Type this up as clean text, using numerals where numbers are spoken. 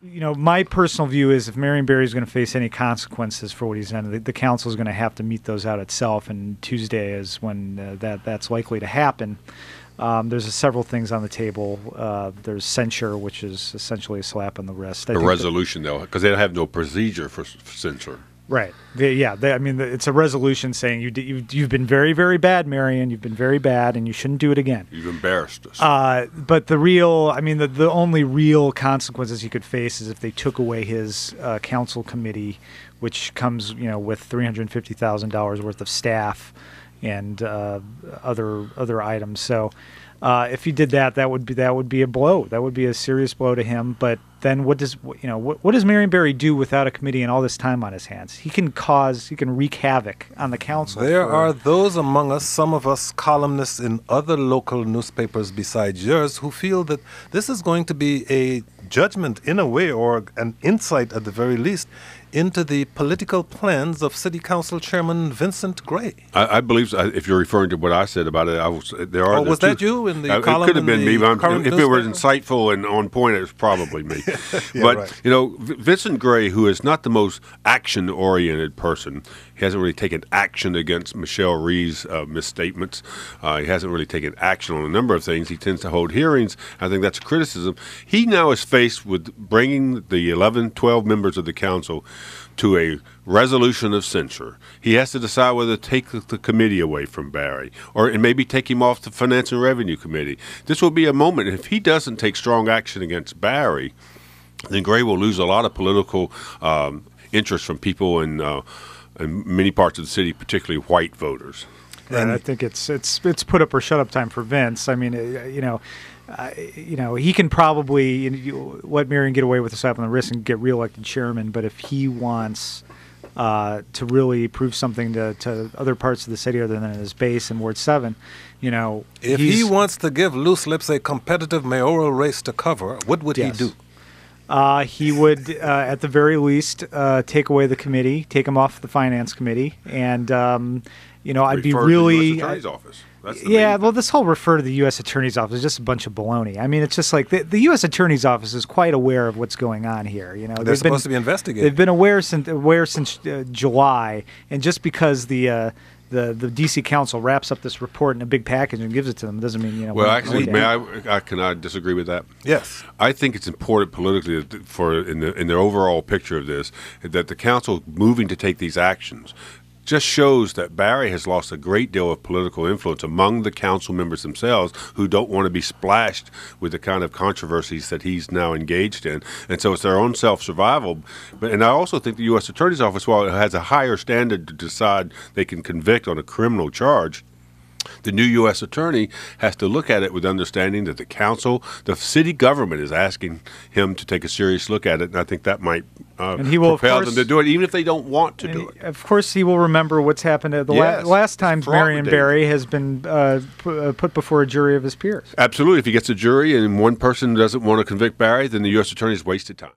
My personal view is if Marion Barry is going to face any consequences for what he's done, the council is going to have to meet those out itself, and Tuesday is when that's likely to happen. There's several things on the table. There's censure, which is essentially a slap on the wrist. A resolution, though, because they have no procedure for censure. Right. It's a resolution saying you've been very, very bad, Marion. You've been very bad, and you shouldn't do it again. You've embarrassed us. But the only real consequences he could face is if they took away his council committee, which comes, with $350,000 worth of staff and other items. So if he did that, that would be a blow. That would be a serious blow to him. But then what does Marion Barry do without a committee and all this time on his hands? He can wreak havoc on the council. There are those among us, some of us columnists in other local newspapers besides yours, who feel that this is going to be a judgment in a way, or an insight at the very least, into the political plans of City Council Chairman Vincent Gray. I believe, if you're referring to what I said about it, was that you in the column? It could have been me, but if it was insightful and on point, it was probably me. Vincent Gray, who is not the most action-oriented person, he hasn't really taken action against Michelle Rhee's misstatements. He hasn't really taken action on a number of things. He tends to hold hearings. I think that's a criticism. He now is faced with bringing the 12 members of the council to a resolution of censure. He has to decide whether to take the committee away from Barry and maybe take him off the Finance and Revenue Committee. This will be a moment. If he doesn't take strong action against Barry, then Gray will lose a lot of political interest from people in many parts of the city, particularly white voters. And I think it's put up or shut up time for Vince. I mean, he can probably let Marion get away with a slap on the wrist and get reelected chairman. But if he wants to really prove something to other parts of the city other than his base in Ward 7, if he wants to give loose lips a competitive mayoral race to cover, what would he do? He would, at the very least, take away the committee, take him off the finance committee, and I'd be really. To the U.S. Attorney's office. This whole refer to the U.S. Attorney's office is just a bunch of baloney. I mean, it's just like the U.S. Attorney's office is quite aware of what's going on here. They're supposed to be investigating. They've been aware since July, and just because the D.C. Council wraps up this report in a big package and gives it to them doesn't mean Well, actually, can I disagree with that? Yes, I think it's important politically in the overall picture of this that the council moving to take these actions just shows that Barry has lost a great deal of political influence among the council members themselves, who don't want to be splashed with the kind of controversies that he's now engaged in. And so it's their own self-survival. And I also think the U.S. Attorney's Office, while it has a higher standard to decide they can convict on a criminal charge, the new U.S. attorney has to look at it with understanding that the council, the city government, is asking him to take a serious look at it, and I think that might propel them to do it, even if they don't want to do it. Of course, he will remember what's happened the last time Marion Barry has been put before a jury of his peers. Absolutely. If he gets a jury and one person doesn't want to convict Barry, then the U.S. attorney's wasted time.